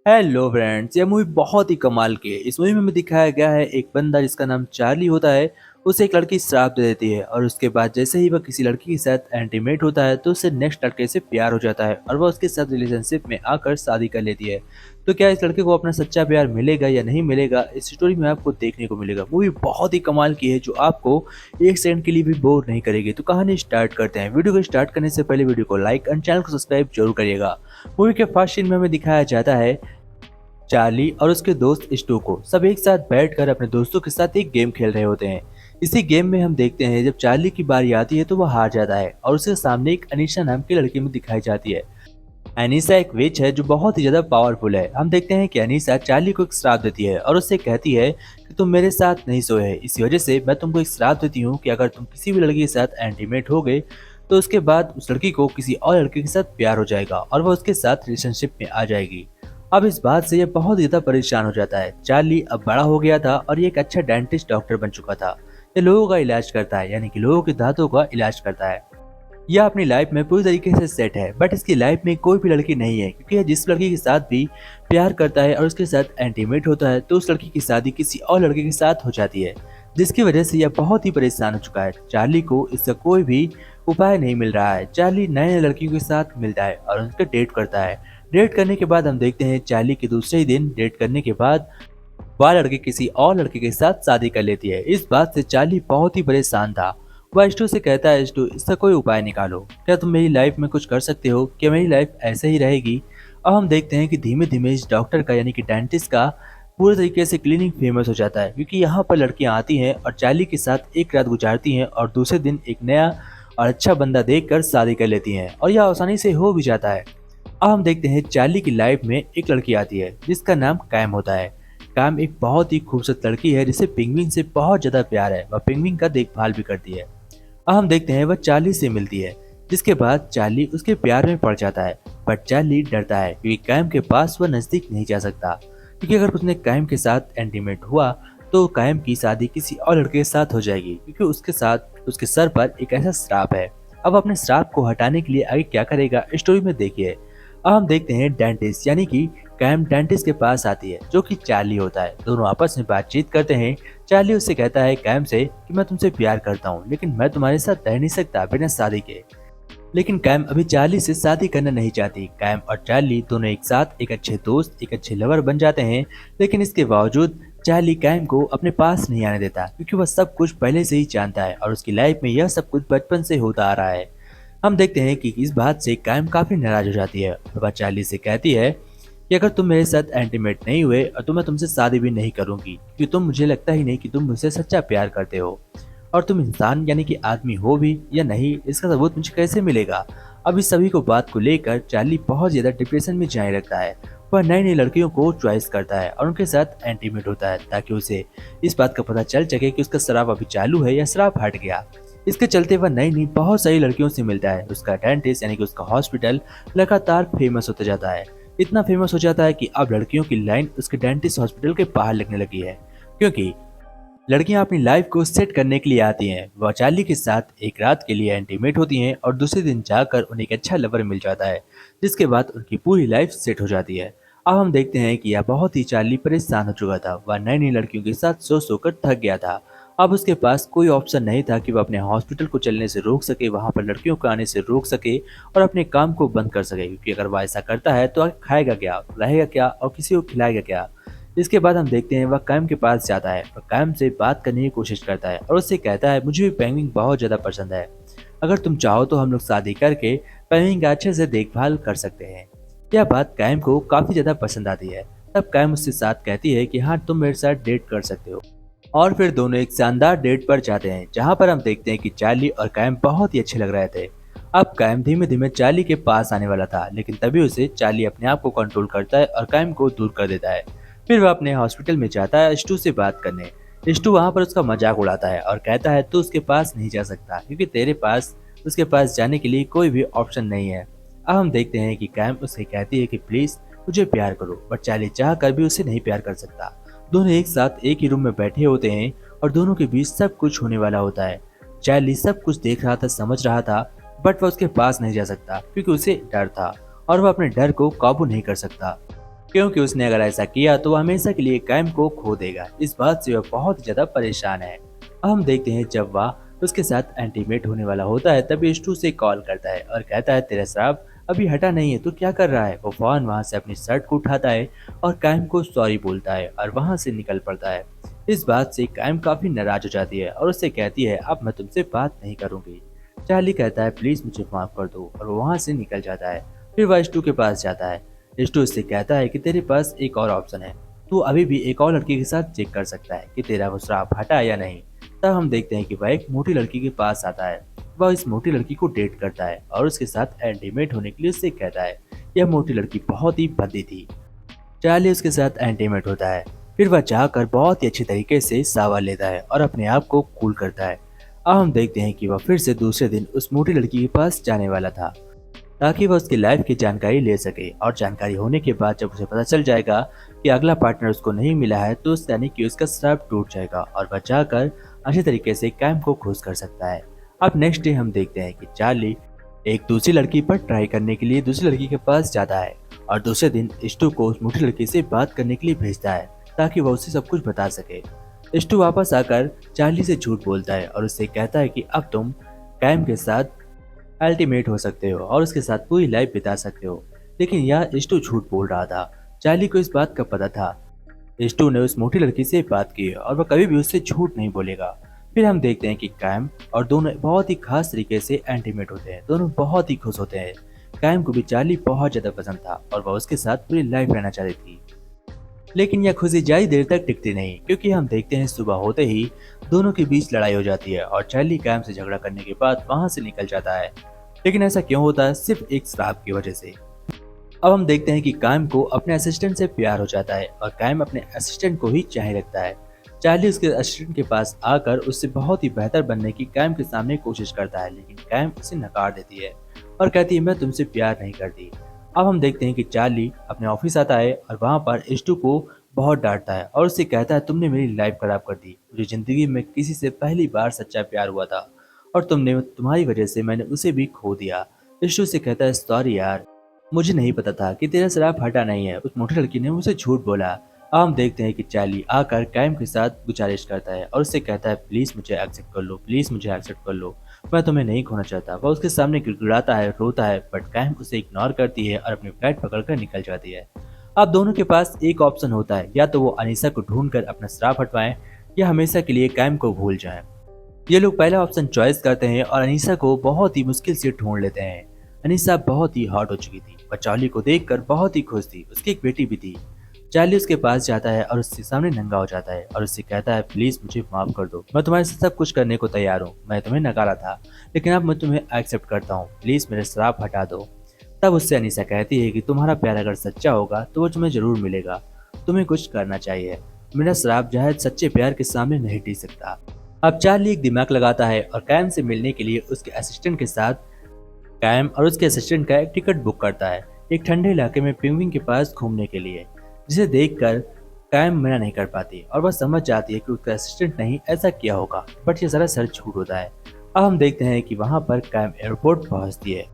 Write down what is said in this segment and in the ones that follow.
Hello friends, ये movie बहुत ही कमाल की है। इस मूवी में हमें दिखाया गया है एक बंदा जिसका नाम चार्ली होता है। उसे एक लड़की श्राप दे देती है और उसके बाद जैसे ही वह किसी लड़की के साथ इंटीमेट होता है तो उसे नेक्स्ट लड़के से प्यार हो जाता है और वह उसके साथ रिलेशनशिप में आकर शादी कर लेती है। तो क्या इस लड़के को अपना सच्चा प्यार मिलेगा या नहीं मिलेगा, इस स्टोरी में आपको देखने को मिलेगा। मूवी बहुत ही कमाल की है जो आपको एक सेकंड के लिए भी बोर नहीं करेगी। तो कहानी स्टार्ट करते हैं। वीडियो को स्टार्ट करने से पहले वीडियो को लाइक और चैनल को सब्सक्राइब जरूर करिएगा। मूवी के फर्स्ट सीन में हमें दिखाया जाता है चार्ली और उसके दोस्त स्टू को सब एक साथ बैठकर अपने दोस्तों के साथ एक गेम खेल रहे होते हैं। इसी गेम में हम देखते हैं जब चार्ली की बारी आती है तो वह हार जाता है और उसके सामने एक अनीशा नाम की लड़की में दिखाई जाती है। अनीसा एक विच है जो बहुत ही ज्यादा पावरफुल है। हम देखते हैं कि अनीसा चार्ली को एक श्राप देती है और उससे कहती है कि तुम मेरे साथ नहीं सोए है, इसी वजह से मैं तुमको एक श्राप देती हूँ कि अगर तुम किसी भी लड़की के साथ एंटीमेट हो गए तो उसके बाद उस लड़की को किसी और लड़के के साथ प्यार हो जाएगा और वह उसके साथ रिलेशनशिप में आ जाएगी। अब इस बात से यह बहुत ज्यादा परेशान हो जाता है। चार्ली अब बड़ा हो गया था और ये एक अच्छा डेंटिस्ट डॉक्टर बन चुका था। ये लोगों का इलाज करता है, यानी कि लोगों के दांतों का इलाज करता है। यह अपनी लाइफ में पूरी तरीके से सेट है, बट इसकी लाइफ में कोई भी लड़की नहीं है क्योंकि यह जिस लड़की के साथ भी प्यार करता है और उसके साथ एंटीमेट होता है तो उस लड़की की शादी किसी और लड़के के साथ हो जाती है, जिसकी वजह से यह बहुत ही परेशान हो चुका है। चार्ली को इसका कोई भी उपाय नहीं मिल रहा है। चार्ली नए नए लड़कियों के साथ मिलता है और उनका डेट करता है। डेट करने के बाद हम देखते हैं चार्ली के दूसरे ही दिन डेट करने के बाद वह लड़की किसी और लड़के के साथ शादी कर लेती है। इस बात से चार्ली बहुत ही परेशान था। वह स्टू से कहता है, स्टू इसका कोई उपाय निकालो, क्या तुम मेरी लाइफ में कुछ कर सकते हो, क्या मेरी लाइफ ऐसे ही रहेगी। अब हम देखते हैं कि धीमे धीमे इस डॉक्टर का यानी कि डेंटिस्ट का पूरे तरीके से क्लिनिक फेमस हो जाता है क्योंकि यहाँ पर लड़कियां आती हैं और चार्ली के साथ एक रात गुजारती हैं और दूसरे दिन एक नया और अच्छा बंदा देखकर शादी कर लेती हैं और यह आसानी से हो भी जाता है। अब हम देखते हैं चार्ली की लाइफ में एक लड़की आती है जिसका नाम कैम होता है। कैम एक बहुत ही खूबसूरत लड़की है जिसे पिंगविन से बहुत ज्यादा प्यार है। वह पिंगविन का देखभाल भी करती है। अब हम देखते हैं वह चार्ली से मिलती है, जिसके बाद चार्ली उसके प्यार में पड़ जाता है। बट चार्ली डरता है क्योंकि कैम के पास वह नजदीक नहीं जा सकता, क्योंकि अगर उसने कैम के साथ एंटीमेट हुआ तो कैम की शादी किसी और लड़के के साथ हो जाएगी, क्योंकि उसके साथ उसके सर पर एक ऐसा श्राप है। अब अपने श्राप को हटाने के लिए आगे क्या करेगा स्टोरी में देखिए। अब हम देखते हैं डेंटिस्ट यानी कि कैम डेंटिस्ट के पास आती है जो कि चार्ली होता है। दोनों आपस में बातचीत करते हैं। चार्ली उससे कहता है कैम से कि मैं तुमसे प्यार करता हूँ लेकिन मैं तुम्हारे साथ रह नहीं सकता बिना शादी के। लेकिन कैम अभी चार्ली से शादी करना नहीं चाहती। कैम और चार्ली दोनों एक साथ एक अच्छे दोस्त एक अच्छे लवर बन जाते हैं, लेकिन इसके बावजूद चार्ली कैम को अपने पास नहीं आने देता क्योंकि वह सब कुछ पहले से ही जानता है और उसकी लाइफ में यह सब कुछ बचपन से होता आ रहा है। हम देखते हैं कि इस बात से कैम काफी नाराज हो जाती है। वह चार्ली से कहती है कि अगर तुम मेरे साथ एंटीमेट नहीं हुए और तो मैं तुमसे शादी भी नहीं करूंगी, क्योंकि तुम मुझे लगता ही नहीं कि तुम मुझसे सच्चा प्यार करते हो और तुम इंसान यानी कि आदमी हो भी या नहीं इसका सबूत मुझे कैसे मिलेगा। अब इस सभी को बात को लेकर चार्ली बहुत ज्यादा डिप्रेशन में जाने लगता है। वह नई नई लड़कियों को चॉइस करता है और उनके साथ एंटीमेट होता है ताकि उसे इस बात का पता चल सके कि उसका शराब अभी चालू है या शराब हट गया। इसके चलते वह नई नई बहुत सारी लड़कियों से मिलता है। उसका डेंटिस्ट यानी कि उसका हॉस्पिटल लगातार फेमस होता जाता है। इतना फेमस हो जाता है कि अब लड़कियों की लाइन उसके डेंटिस्ट हॉस्पिटल के बाहर लगने लगी है, क्योंकि लड़कियां अपनी लाइफ को सेट करने के लिए आती हैं। वह चार्ली के साथ एक रात के लिए एंटीमेट होती हैं और दूसरे दिन जाकर उन्हें एक अच्छा लवर मिल जाता है, जिसके बाद उनकी पूरी लाइफ सेट हो जाती है। अब हम देखते हैं कि यह बहुत ही चार्ली परेशान हो चुका था। वह नई नई लड़कियों के साथ सो सोकर थक गया था। अब उसके पास कोई ऑप्शन नहीं था कि वह अपने हॉस्पिटल को चलने से रोक सके, वहां पर लड़कियों को आने से रोक सके और अपने काम को बंद कर सके, क्योंकि अगर वह ऐसा करता है तो आगे खाएगा क्या, रहेगा क्या और किसी को खिलाएगा क्या। इसके बाद हम देखते हैं वह कैम के पास जाता है और कैम से बात करने की कोशिश करता है और उससे कहता है मुझे भी पेंगुइन बहुत ज्यादा पसंद है, अगर तुम चाहो तो हम लोग शादी करके पेंगुइन का अच्छे से देखभाल कर सकते हैं। यह बात कैम को काफी ज्यादा पसंद आती है। तब कैम उससे साथ कहती है कि हाँ तुम मेरे साथ डेट कर सकते हो और फिर दोनों एक शानदार डेट पर जाते हैं, जहाँ पर हम देखते हैं कि चार्ली और कैम बहुत ही अच्छे लग रहे थे। अब कैम धीमे धीमे चार्ली के पास आने वाला था, लेकिन तभी उसे चार्ली अपने आप को कंट्रोल करता है और कैम को दूर कर देता है। फिर वह अपने हॉस्पिटल में जाता है स्टू से बात करने। स्टू वहाँ पर उसका मजाक उड़ाता है और कहता है तू उसके पास नहीं जा सकता क्योंकि तेरे पास उसके पास जाने के लिए कोई भी ऑप्शन नहीं है। अब हम देखते हैं कि कैम उसे कहती है कि प्लीज मुझे प्यार करो, बट चार्ली चाह कर भी उसे नहीं प्यार कर सकता। दोनों एक साथ एक ही रूम में बैठे होते हैं और दोनों के बीच सब कुछ होने वाला होता है। चार्ली सब कुछ देख रहा था, समझ रहा था, बट वह उसके पास नहीं जा सकता क्योंकि उसे डर था और वह अपने डर को काबू नहीं कर सकता। क्योंकि उसने अगर ऐसा किया तो वह हमेशा के लिए कैम को खो देगा। इस बात से वह बहुत ही ज्यादा परेशान है। अब हम देखते हैं जब वह उसके साथ एंटीमेट होने वाला होता है तभी स्टू से कॉल करता है और कहता है तेरा श्राप अभी हटा नहीं है तो क्या कर रहा है। वो फौरन वहां से अपनी शर्ट को उठाता है और कैम को सॉरी बोलता है और वहां से निकल पड़ता है। इस बात से कैम काफी नाराज हो जाती है और उससे कहती है अब मैं तुमसे बात नहीं करूंगी। चार्ली कहता है प्लीज मुझे माफ कर दो और वो वहां से निकल जाता है। फिर वह स्टू के पास जाता है। स्टू उससे कहता है कि तेरे पास एक और ऑप्शन है, तू अभी भी एक और लड़की के साथ चेक कर सकता है कि तेरा वो श्राप हटा या नहीं। तब हम देखते हैं कि वह एक मोटी लड़की के पास आता है। वह इस मोटी लड़की को डेट करता है और उसके साथ एंटीमेट होने के लिए उससे कहता है। यह मोटी लड़की बहुत ही भद्दी थी। चार्ली उसके साथ एंटीमेट होता है। फिर वह जाकर बहुत ही अच्छी तरीके से सावा लेता है और अपने आप को कूल करता है। अब हम देखते हैं कि वह फिर से दूसरे दिन उस मोटी लड़की के पास जाने वाला था ताकि वह उसकी लाइफ की जानकारी ले सके। और जानकारी होने के बाद जब उसे पता चल जाएगा कि अगला पार्टनर उसको नहीं मिला है तो यानी कि उसका श्राप टूट जाएगा और वह जाकर अच्छे तरीके से कैम को खुश कर सकता है। अब नेक्स्ट डे हम देखते हैं कि चार्ली एक दूसरी लड़की पर ट्राई करने के लिए दूसरी लड़की के पास जाता है और दूसरे दिन स्टू को उस मोटी लड़की से बात करने के लिए भेजता है ताकि वह उसे सब कुछ बता सके। स्टू वापस आकर चार्ली से झूठ बोलता है और उससे कहता है कि अब तुम कैम के साथ अल्टीमेट हो सकते हो और उसके साथ पूरी लाइफ बिता सकते हो। लेकिन यह स्टू झूठ बोल रहा था। चार्ली को इस बात का पता था। स्टू ने उस मोटी लड़की से बात की और वह कभी भी उससे झूठ नहीं बोलेगा। फिर हम देखते हैं कि कैम और दोनों बहुत ही खास तरीके से एंटीमेट होते हैं। दोनों बहुत ही खुश होते हैं। कैम को भी चार्ली बहुत ज्यादा पसंद था और वह उसके साथ पूरी लाइफ रहना चाहती थी। लेकिन यह खुशी ज्यादा देर तक टिकती नहीं क्योंकि हम देखते हैं सुबह होते ही दोनों के बीच लड़ाई हो जाती है और चार्ली कैम से झगड़ा करने के बाद वहां से निकल जाता है। लेकिन ऐसा क्यों होता है? सिर्फ एक श्राप की वजह से। अब हम देखते हैं कि कैम को अपने असिस्टेंट से प्यार हो जाता है और कैम अपने असिस्टेंट को ही चाहे रखता है। चार्ली उसके असिस्टेंट के पास आकर उससे बहुत ही बेहतर बनने की कैम के सामने कोशिश करता है लेकिन कैम उसे नकार देती है और कहती है मैं तुमसे प्यार नहीं करती। अब हम देखते हैं कि चार्ली अपने ऑफिस आता है और वहाँ पर स्टू को बहुत डांटता है और उससे कहता है तुमने मेरी लाइफ खराब कर दी। मुझे जिंदगी में किसी से पहली बार सच्चा प्यार हुआ था और तुम्हारी वजह से मैंने उसे भी खो दिया। स्टू से कहता है सॉरी यार, मुझे नहीं पता था कि तेरा शराब हटा नहीं है। उस मोटी लड़की ने मुझे झूठ बोला। अब हम देखते हैं कि चार्ली आकर कैम के साथ गुजारिश करता है और उससे कहता है प्लीज मुझे एक्सेप्ट कर लो, प्लीज मुझे एक्सेप्ट कर लो, मैं तुम्हें नहीं खोना चाहता। वह उसके सामने गिड़गिड़ाता है, रोता है, बट कैम उसे इग्नोर करती है और अपनी फ्लाइट पकड़कर निकल जाती है। अब दोनों के पास एक ऑप्शन होता है, या तो वो अनीसा को ढूंढकर अपना श्राप हटवाएं या हमेशा के लिए कैम को भूल जाएं। ये लोग पहला ऑप्शन चॉइस करते हैं और अनीसा को बहुत ही मुश्किल से ढूंढ लेते हैं। अनीसा बहुत ही हॉट हो चुकी थी। वह चार्ली को देखकर बहुत ही खुश थी। उसकी एक बेटी भी थी। चार्ली उसके पास जाता है और उसके सामने नंगा हो जाता है और उससे कहता है प्लीज मुझे माफ कर दो, मैं तुम्हारे साथ सब कुछ करने को तैयार हूँ। मैं तुम्हें नकारा था लेकिन अब मैं तुम्हें एक्सेप्ट करता हूँ, प्लीज मेरे श्राप हटा दो। तब उससे अनीसा कहती है कि तुम्हारा प्यार अगर सच्चा होगा तो वो तुम्हें जरूर मिलेगा, तुम्हें कुछ करना चाहिए। मेरा श्राप जायद सच्चे प्यार के सामने नहीं टिक सकता। अब चार्ली एक दिमाग लगाता है और कैम से मिलने के लिए उसके असिस्टेंट के साथ कैम और उसके असिस्टेंट का एक टिकट बुक करता है एक ठंडे इलाके में पिंगुइन के पास घूमने के लिए, जिसे देखकर कैम मना नहीं कर पाती और वह समझ जाती है कि उसका असिस्टेंट नहीं ऐसा किया होगा, बट ये सरासर झूठ होता है। अब हम देखते हैं कि वहां पर कैम एयरपोर्ट पहुंचती है।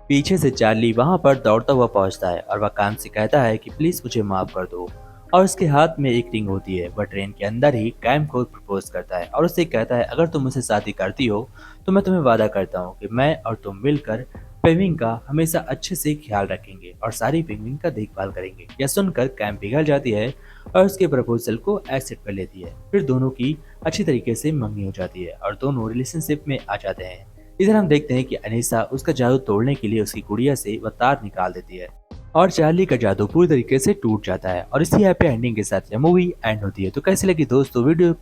पीछे से चार्ली वहां पर दौड़ता हुआ पहुंचता है और वह कैम से कहता है कि प्लीज मुझे माफ कर दो और उसके हाथ में एक रिंग होती है। वह ट्रेन के अंदर ही कैम को प्रपोज करता है और उससे कहता है अगर तुम मुझसे शादी करती हो तो मैं तुम्हें वादा करता हूँ कि मैं और तुम मिलकर पेंगुइन का हमेशा अच्छे से ख्याल रखेंगे और सारी पेंगुइन का देखभाल करेंगे। यह सुनकर कैम पिघल जाती है और उसके प्रपोजल को एक्सेप्ट कर लेती है। फिर दोनों की अच्छी तरीके से मंगनी हो जाती है और दोनों रिलेशनशिप में आ जाते हैं। इधर हम देखते हैं कि अनीसा उसका जादू तोड़ने के लिए उसकी गुड़िया से वह तार निकाल देती है और चार्ली का जादू पूरी तरीके से टूट जाता है और इसी हैप्पी एंडिंग के साथ यह मूवी एंड होती है। तो कैसी लगी दोस्तों वीडियो?